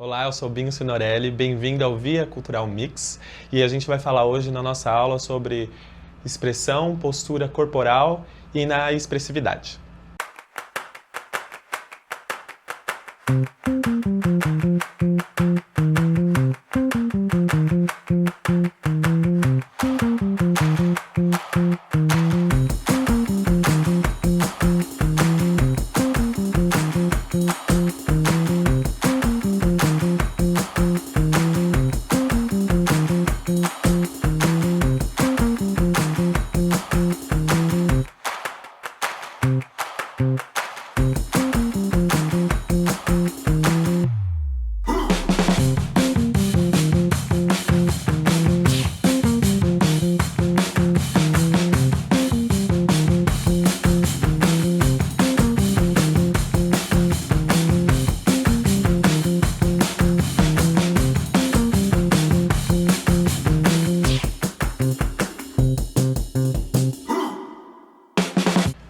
Olá, eu sou Binho Sinorelli, bem-vindo ao Via Cultural Mix e a gente vai falar hoje na nossa aula sobre expressão, postura corporal e na expressividade.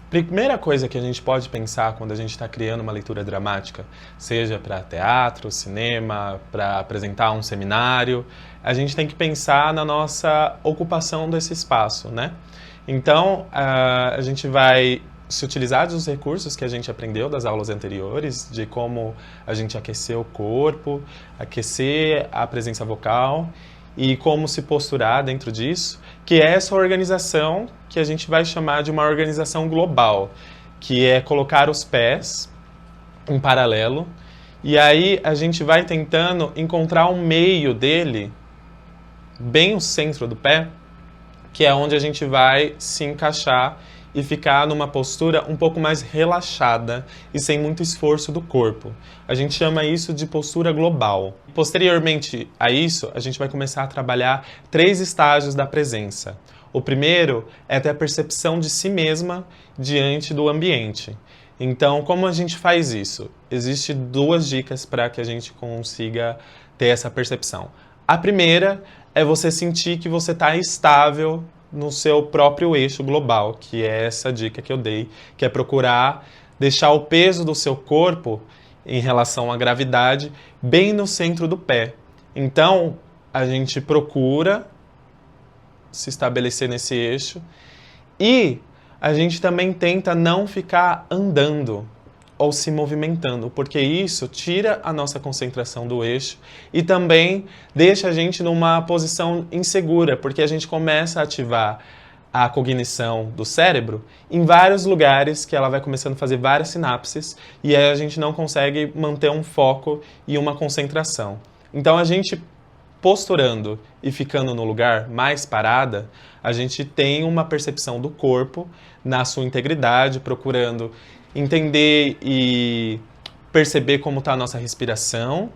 Primeira coisa que a gente pode pensar quando a gente está criando uma leitura dramática, seja para teatro, cinema, para apresentar um seminário, a gente tem que pensar na nossa ocupação desse espaço, né? Então, a gente vai se utilizar dos recursos que a gente aprendeu das aulas anteriores, de como a gente aquecer o corpo, aquecer a presença vocal e como se posturar dentro disso, que é essa organização que a gente vai chamar de uma organização global, que é colocar os pés em paralelo, e aí a gente vai tentando encontrar um meio dele, bem o centro do pé, que é onde a gente vai se encaixar e ficar numa postura um pouco mais relaxada e sem muito esforço do corpo. A gente chama isso de postura global. Posteriormente a isso, a gente vai começar a trabalhar 3 estágios da presença. O primeiro é ter a percepção de si mesma diante do ambiente. Então, como a gente faz isso? Existem 2 dicas para que a gente consiga ter essa percepção. A primeira é você sentir que você está estável no seu próprio eixo global, que é essa dica que eu dei, que é procurar deixar o peso do seu corpo em relação à gravidade bem no centro do pé. Então, a gente procura se estabelecer nesse eixo e a gente também tenta não ficar andando ou se movimentando, porque isso tira a nossa concentração do eixo e também deixa a gente numa posição insegura, porque a gente começa a ativar a cognição do cérebro em vários lugares, que ela vai começando a fazer várias sinapses, e aí a gente não consegue manter um foco e uma concentração. Então a gente posturando e ficando no lugar mais parada, a gente tem uma percepção do corpo na sua integridade, procurando entender e perceber como está a nossa respiração,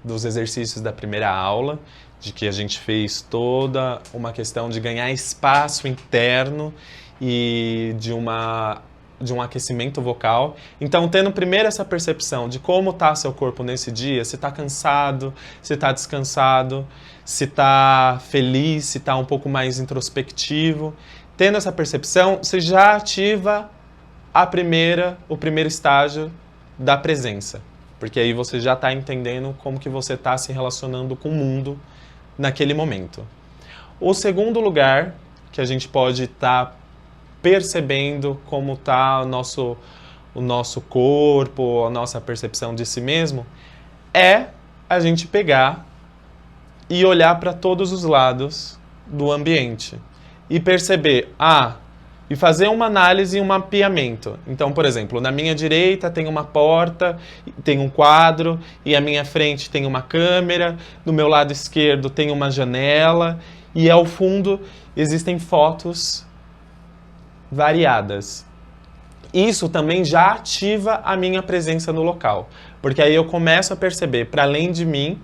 dos exercícios da primeira aula, de que a gente fez toda uma questão de ganhar espaço interno e de um aquecimento vocal. Então, tendo primeiro essa percepção de como está seu corpo nesse dia, se está cansado, se está descansado, se está feliz, se está um pouco mais introspectivo. Tendo essa percepção, você já ativa o primeiro estágio da presença, porque aí você já está entendendo como que você está se relacionando com o mundo naquele momento. O segundo lugar que a gente pode estar percebendo como está o nosso corpo, a nossa percepção de si mesmo, é a gente pegar e olhar para todos os lados do ambiente e perceber, e fazer uma análise e um mapeamento. Então, por exemplo, na minha direita tem uma porta, tem um quadro, e à minha frente tem uma câmera, no meu lado esquerdo tem uma janela, e ao fundo existem fotos variadas. Isso também já ativa a minha presença no local, porque aí eu começo a perceber, para além de mim,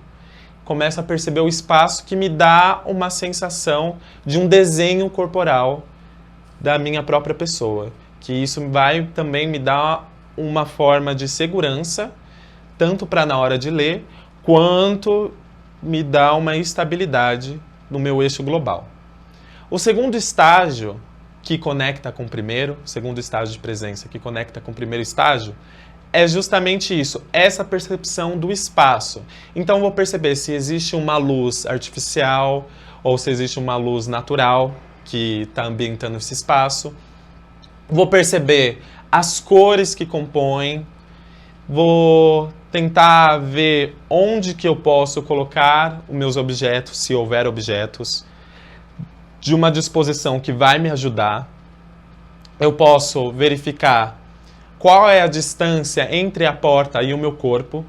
começo a perceber o espaço que me dá uma sensação de um desenho corporal da minha própria pessoa, que isso vai também me dar uma forma de segurança, tanto para na hora de ler, quanto me dá uma estabilidade no meu eixo global. O segundo estágio que conecta com o primeiro, o segundo estágio de presença que conecta com o primeiro estágio, é justamente isso, essa percepção do espaço. Então vou perceber se existe uma luz artificial ou se existe uma luz natural que está ambientando esse espaço. Vou perceber as cores que compõem. Vou tentar ver onde que eu posso colocar os meus objetos, se houver objetos, de uma disposição que vai me ajudar. Eu posso verificar qual é a distância entre a porta e o meu corpo.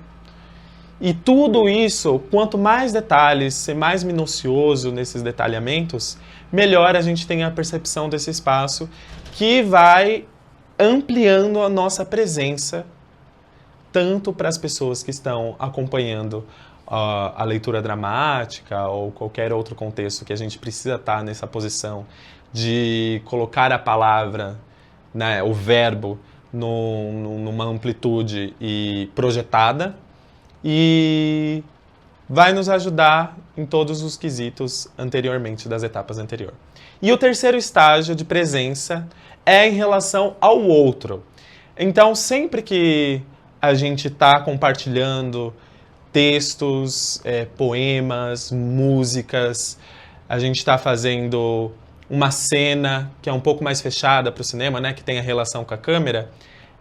E tudo isso, quanto mais detalhes, ser mais minucioso nesses detalhamentos, melhor a gente tem a percepção desse espaço, que vai ampliando a nossa presença, tanto para as pessoas que estão acompanhando a leitura dramática ou qualquer outro contexto que a gente precisa estar nessa posição de colocar a palavra, né, o verbo, numa amplitude e projetada, e vai nos ajudar em todos os quesitos anteriormente, das etapas anteriores. E o terceiro estágio de presença é em relação ao outro. Então, sempre que a gente está compartilhando textos, poemas, músicas, a gente está fazendo uma cena que é um pouco mais fechada para o cinema, né, que tem a relação com a câmera,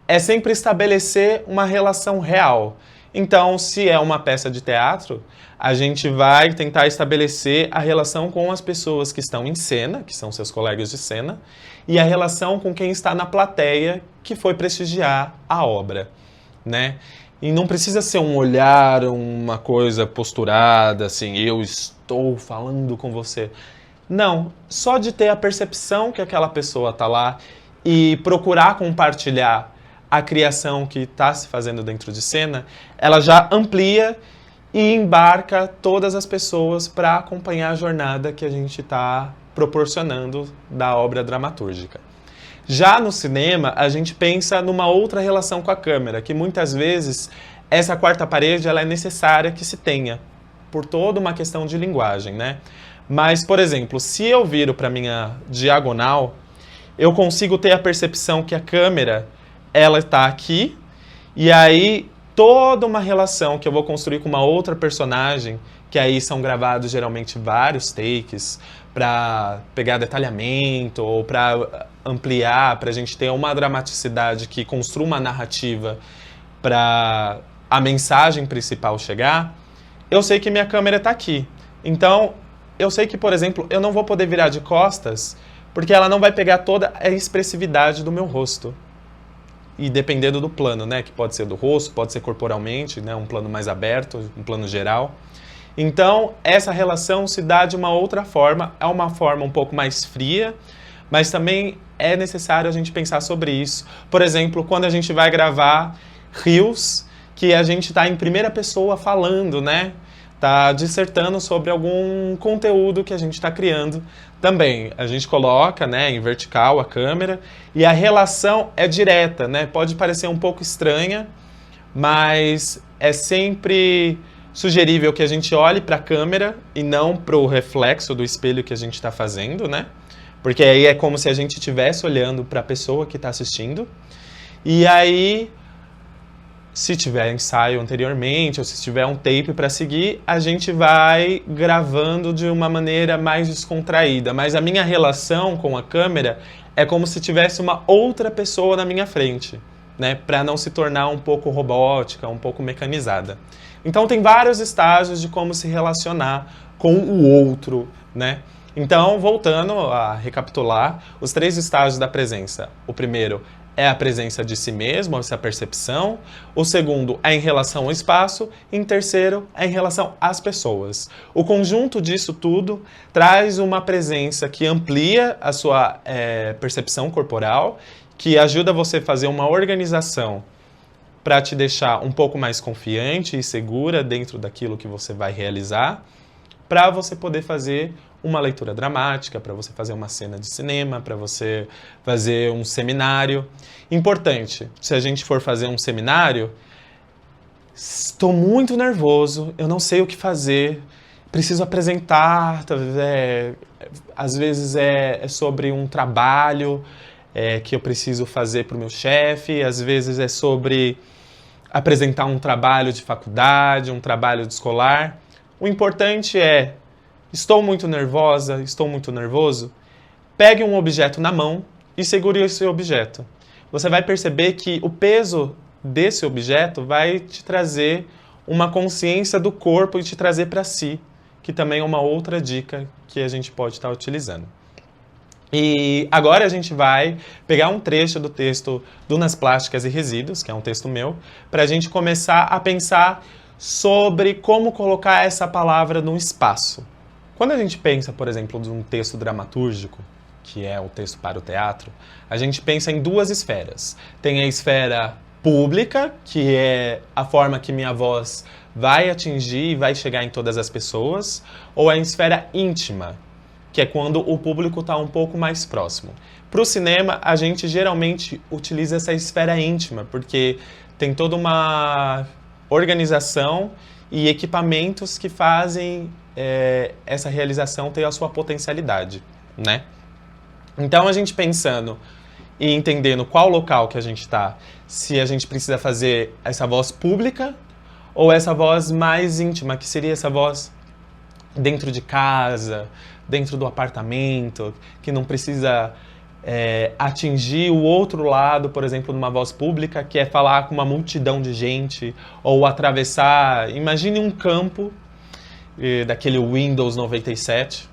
é sempre estabelecer uma relação real. Então, se é uma peça de teatro, a gente vai tentar estabelecer a relação com as pessoas que estão em cena, que são seus colegas de cena, e a relação com quem está na plateia, que foi prestigiar a obra, né? E não precisa ser um olhar, uma coisa posturada, assim, eu estou falando com você. Não, só de ter a percepção que aquela pessoa está lá e procurar compartilhar a criação que está se fazendo dentro de cena, ela já amplia e embarca todas as pessoas para acompanhar a jornada que a gente está proporcionando da obra dramatúrgica. Já no cinema, a gente pensa numa outra relação com a câmera, que muitas vezes essa quarta parede ela é necessária que se tenha, por toda uma questão de linguagem, né? Mas, por exemplo, se eu viro para minha diagonal, eu consigo ter a percepção que a câmera ela está aqui, e aí toda uma relação que eu vou construir com uma outra personagem, que aí são gravados geralmente vários takes para pegar detalhamento ou para ampliar, para a gente ter uma dramaticidade que construa uma narrativa para a mensagem principal chegar, eu sei que minha câmera está aqui. Então, eu sei que, por exemplo, eu não vou poder virar de costas, porque ela não vai pegar toda a expressividade do meu rosto. E dependendo do plano, né, que pode ser do rosto, pode ser corporalmente, né, um plano mais aberto, um plano geral. Então, essa relação se dá de uma outra forma, é uma forma um pouco mais fria, mas também é necessário a gente pensar sobre isso. Por exemplo, quando a gente vai gravar reels, que a gente está em primeira pessoa falando, né, está dissertando sobre algum conteúdo que a gente está criando. Também, a gente coloca, né, em vertical a câmera e a relação é direta, né? Pode parecer um pouco estranha, mas é sempre sugerível que a gente olhe para a câmera e não para o reflexo do espelho que a gente está fazendo, né? Porque aí é como se a gente estivesse olhando para a pessoa que está assistindo. E aí, se tiver ensaio anteriormente ou se tiver um tape para seguir, a gente vai gravando de uma maneira mais descontraída. Mas a minha relação com a câmera é como se tivesse uma outra pessoa na minha frente, né? Para não se tornar um pouco robótica, um pouco mecanizada. Então tem vários estágios de como se relacionar com o outro, né? Então, voltando a recapitular, os 3 estágios da presença. O primeiro é a presença de si mesmo, essa percepção. O segundo é em relação ao espaço. E em terceiro é em relação às pessoas. O conjunto disso tudo traz uma presença que amplia a sua percepção corporal, que ajuda você a fazer uma organização para te deixar um pouco mais confiante e segura dentro daquilo que você vai realizar, para você poder fazer uma leitura dramática, para você fazer uma cena de cinema, para você fazer um seminário. Importante, se a gente for fazer um seminário, estou muito nervoso, eu não sei o que fazer, preciso apresentar, às vezes é sobre um trabalho que eu preciso fazer para o meu chefe, às vezes é sobre apresentar um trabalho de faculdade, um trabalho de escolar. O importante é, estou muito nervosa, estou muito nervoso, pegue um objeto na mão e segure esse objeto. Você vai perceber que o peso desse objeto vai te trazer uma consciência do corpo e te trazer para si, que também é uma outra dica que a gente pode estar utilizando. E agora a gente vai pegar um trecho do texto Dunas Plásticas e Resíduos, que é um texto meu, para a gente começar a pensar sobre como colocar essa palavra no espaço. Quando a gente pensa, por exemplo, de um texto dramatúrgico, que é o texto para o teatro, a gente pensa em duas esferas. Tem a esfera pública, que é a forma que minha voz vai atingir e vai chegar em todas as pessoas, ou a esfera íntima, que é quando o público está um pouco mais próximo. Para o cinema, a gente geralmente utiliza essa esfera íntima, porque tem toda uma organização e equipamentos que fazem essa realização ter a sua potencialidade, né? Então, a gente pensando e entendendo qual local que a gente está, se a gente precisa fazer essa voz pública ou essa voz mais íntima, que seria essa voz dentro de casa, dentro do apartamento, que não precisa atingir o outro lado, por exemplo, numa voz pública, que é falar com uma multidão de gente, ou atravessar, imagine um campo daquele Windows 97,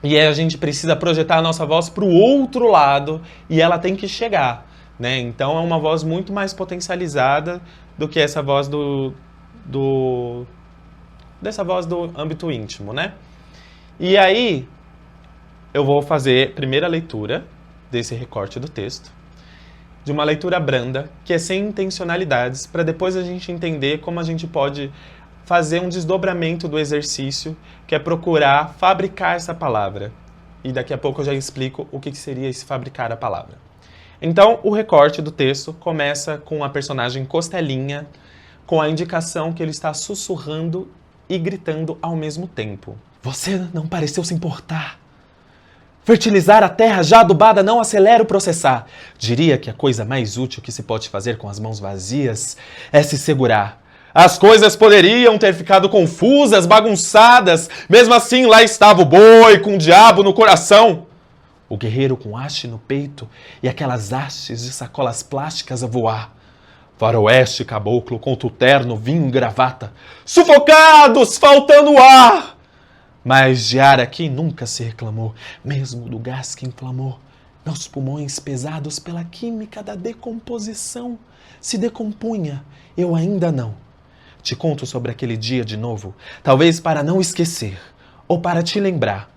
e aí a gente precisa projetar a nossa voz para o outro lado, e ela tem que chegar, né? Então é uma voz muito mais potencializada do que essa voz dessa voz do âmbito íntimo, né? E aí, eu vou fazer a primeira leitura desse recorte do texto, de uma leitura branda, que é sem intencionalidades, para depois a gente entender como a gente pode fazer um desdobramento do exercício, que é procurar fabricar essa palavra. E daqui a pouco eu já explico o que seria esse fabricar a palavra. Então, o recorte do texto começa com a personagem Costelinha, com a indicação que ele está sussurrando e gritando ao mesmo tempo. Você não pareceu se importar. Fertilizar a terra já adubada não acelera o processar. Diria que a coisa mais útil que se pode fazer com as mãos vazias é se segurar. As coisas poderiam ter ficado confusas, bagunçadas. Mesmo assim, lá estava o boi com o diabo no coração. O guerreiro com haste no peito e aquelas hastes de sacolas plásticas a voar. Faroeste caboclo com terno, vinho e gravata. Sufocados, faltando ar! Mas de ar aqui nunca se reclamou, mesmo do gás que inflamou. Meus pulmões, pesados pela química da decomposição, se decompunha, eu ainda não. Te conto sobre aquele dia de novo, talvez para não esquecer, ou para te lembrar.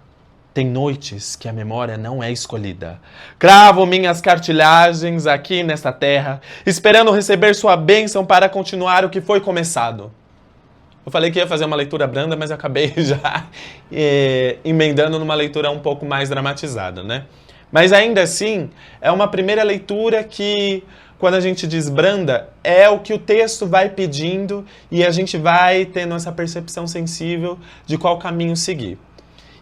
Tem noites que a memória não é escolhida. Cravo minhas cartilhagens aqui nesta terra, esperando receber sua bênção para continuar o que foi começado. Eu falei que ia fazer uma leitura branda, mas eu acabei já emendando numa leitura um pouco mais dramatizada, né? Mas ainda assim, é uma primeira leitura que, quando a gente diz branda, é o que o texto vai pedindo e a gente vai tendo essa percepção sensível de qual caminho seguir.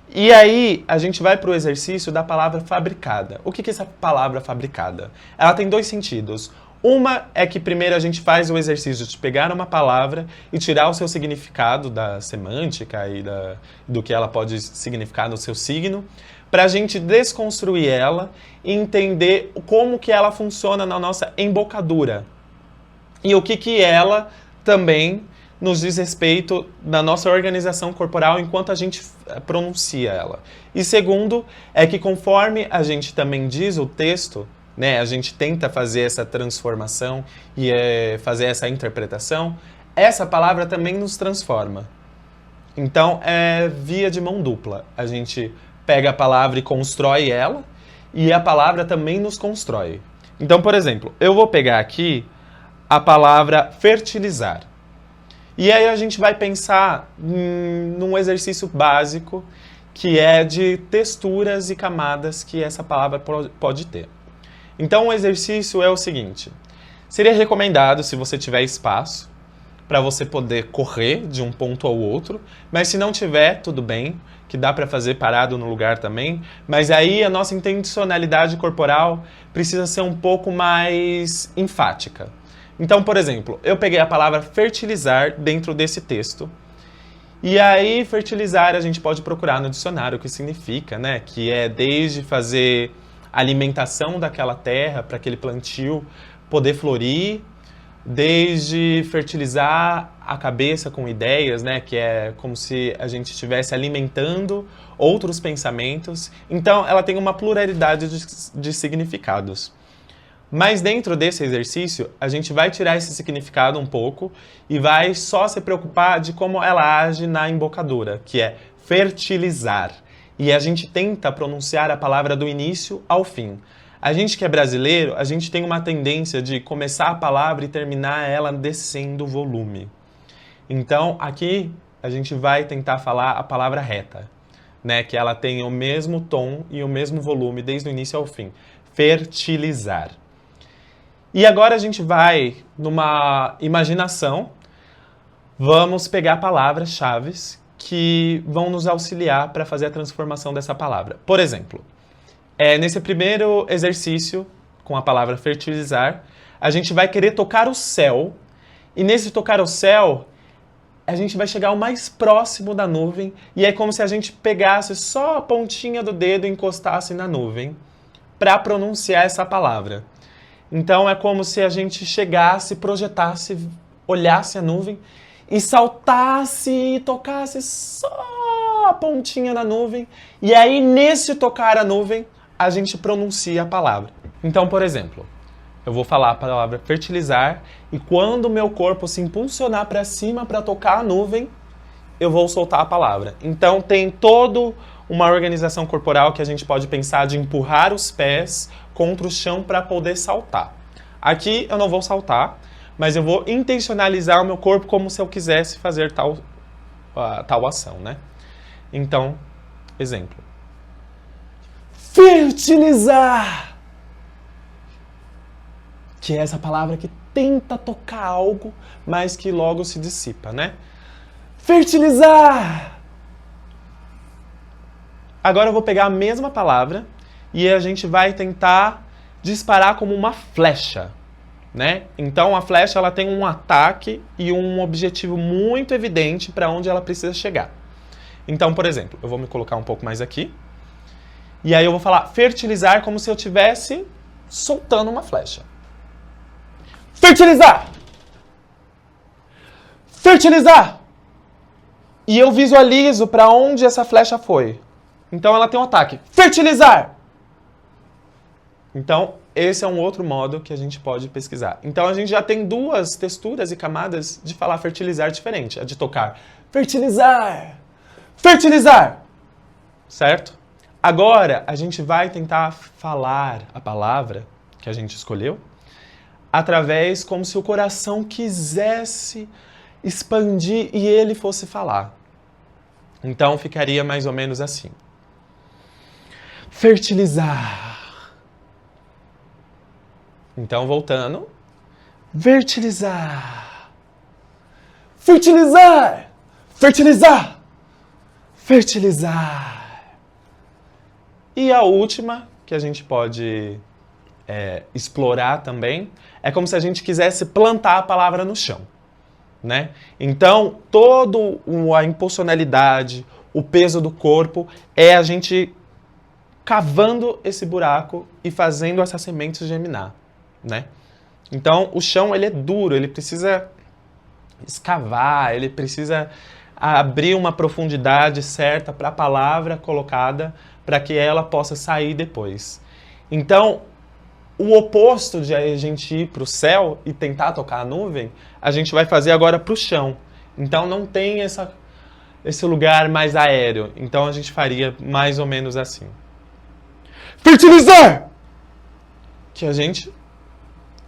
E aí, a gente vai para o exercício da palavra fabricada. O que é essa palavra fabricada? Ela tem dois sentidos. Uma é que primeiro a gente faz o exercício de pegar uma palavra e tirar o seu significado da semântica e do que ela pode significar no seu signo, para a gente desconstruir ela e entender como que ela funciona na nossa embocadura. E o que ela também nos diz respeito da nossa organização corporal enquanto a gente pronuncia ela. E segundo, é que conforme a gente também diz o texto, né, a gente tenta fazer essa transformação e fazer essa interpretação, essa palavra também nos transforma. Então, é via de mão dupla. A gente pega a palavra e constrói ela, e a palavra também nos constrói. Então, por exemplo, eu vou pegar aqui a palavra fertilizar. E aí a gente vai pensar num exercício básico, que é de texturas e camadas que essa palavra pode ter. Então o exercício é o seguinte, seria recomendado, se você tiver espaço, para você poder correr de um ponto ao outro, mas se não tiver, tudo bem, que dá para fazer parado no lugar também, mas aí a nossa intencionalidade corporal precisa ser um pouco mais enfática. Então, por exemplo, eu peguei a palavra fertilizar dentro desse texto. E aí, fertilizar a gente pode procurar no dicionário o que significa, né? Que é desde fazer alimentação daquela terra para aquele plantio poder florir, desde fertilizar a cabeça com ideias, né? Que é como se a gente estivesse alimentando outros pensamentos. Então, ela tem uma pluralidade de significados. Mas dentro desse exercício, a gente vai tirar esse significado um pouco e vai só se preocupar de como ela age na embocadura, que é fertilizar. E a gente tenta pronunciar a palavra do início ao fim. A gente que é brasileiro, a gente tem uma tendência de começar a palavra e terminar ela descendo o volume. Então, aqui a gente vai tentar falar a palavra reta, né? Que ela tem o mesmo tom e o mesmo volume desde o início ao fim. Fertilizar. E agora a gente vai numa imaginação, vamos pegar palavras-chave que vão nos auxiliar para fazer a transformação dessa palavra. Por exemplo, nesse primeiro exercício, com a palavra fertilizar, a gente vai querer tocar o céu, e nesse tocar o céu, a gente vai chegar o mais próximo da nuvem, e é como se a gente pegasse só a pontinha do dedo e encostasse na nuvem para pronunciar essa palavra. Então é como se a gente chegasse, projetasse, olhasse a nuvem e saltasse e tocasse só a pontinha da nuvem. E aí, nesse tocar a nuvem, a gente pronuncia a palavra. Então, por exemplo, eu vou falar a palavra fertilizar e quando o meu corpo se impulsionar para cima para tocar a nuvem, eu vou soltar a palavra. Então tem toda uma organização corporal que a gente pode pensar de empurrar os pés contra o chão para poder saltar. Aqui eu não vou saltar, mas eu vou intencionalizar o meu corpo como se eu quisesse fazer tal ação, né? Então, exemplo. Fertilizar! Que é essa palavra que tenta tocar algo, mas que logo se dissipa, né? Fertilizar! Agora eu vou pegar a mesma palavra e a gente vai tentar disparar como uma flecha, né? Então a flecha ela tem um ataque e um objetivo muito evidente para onde ela precisa chegar. Então, por exemplo, eu vou me colocar um pouco mais aqui e aí eu vou falar fertilizar como se eu estivesse soltando uma flecha. Fertilizar! Fertilizar! E eu visualizo para onde essa flecha foi. Então ela tem um ataque. Fertilizar! Então, esse é um outro modo que a gente pode pesquisar. Então, a gente já tem duas texturas e camadas de falar fertilizar diferente. A de tocar fertilizar! Fertilizar! Certo? Agora, a gente vai tentar falar a palavra que a gente escolheu através como se o coração quisesse expandir e ele fosse falar. Então, ficaria mais ou menos assim. Fertilizar. Então, voltando. Fertilizar. Fertilizar. Fertilizar. Fertilizar. E a última, que a gente pode explorar também, é como se a gente quisesse plantar a palavra no chão, né? Então, toda a impulsionalidade, o peso do corpo, é a gente cavando esse buraco e fazendo essa semente germinar, né? Então, o chão ele é duro, ele precisa escavar, ele precisa abrir uma profundidade certa para a palavra colocada para que ela possa sair depois. Então, o oposto de a gente ir para o céu e tentar tocar a nuvem, a gente vai fazer agora para o chão. Então, não tem esse lugar mais aéreo. Então, a gente faria mais ou menos assim. Fertilizar! Que a gente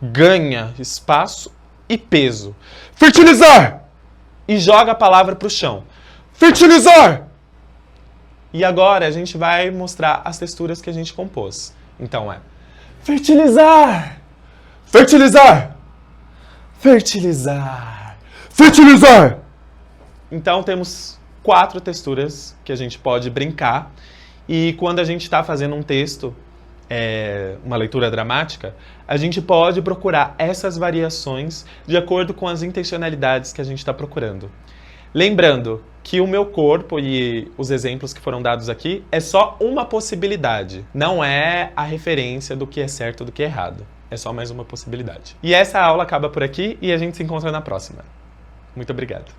ganha espaço e peso. Fertilizar! E joga a palavra para o chão. Fertilizar! E agora a gente vai mostrar as texturas que a gente compôs. Então fertilizar! Fertilizar! Fertilizar! Fertilizar! Então temos 4 texturas que a gente pode brincar. E quando a gente está fazendo um texto, uma leitura dramática, a gente pode procurar essas variações de acordo com as intencionalidades que a gente está procurando. Lembrando que o meu corpo e os exemplos que foram dados aqui é só uma possibilidade, não é a referência do que é certo e do que é errado. É só mais uma possibilidade. E essa aula acaba por aqui e a gente se encontra na próxima. Muito obrigado.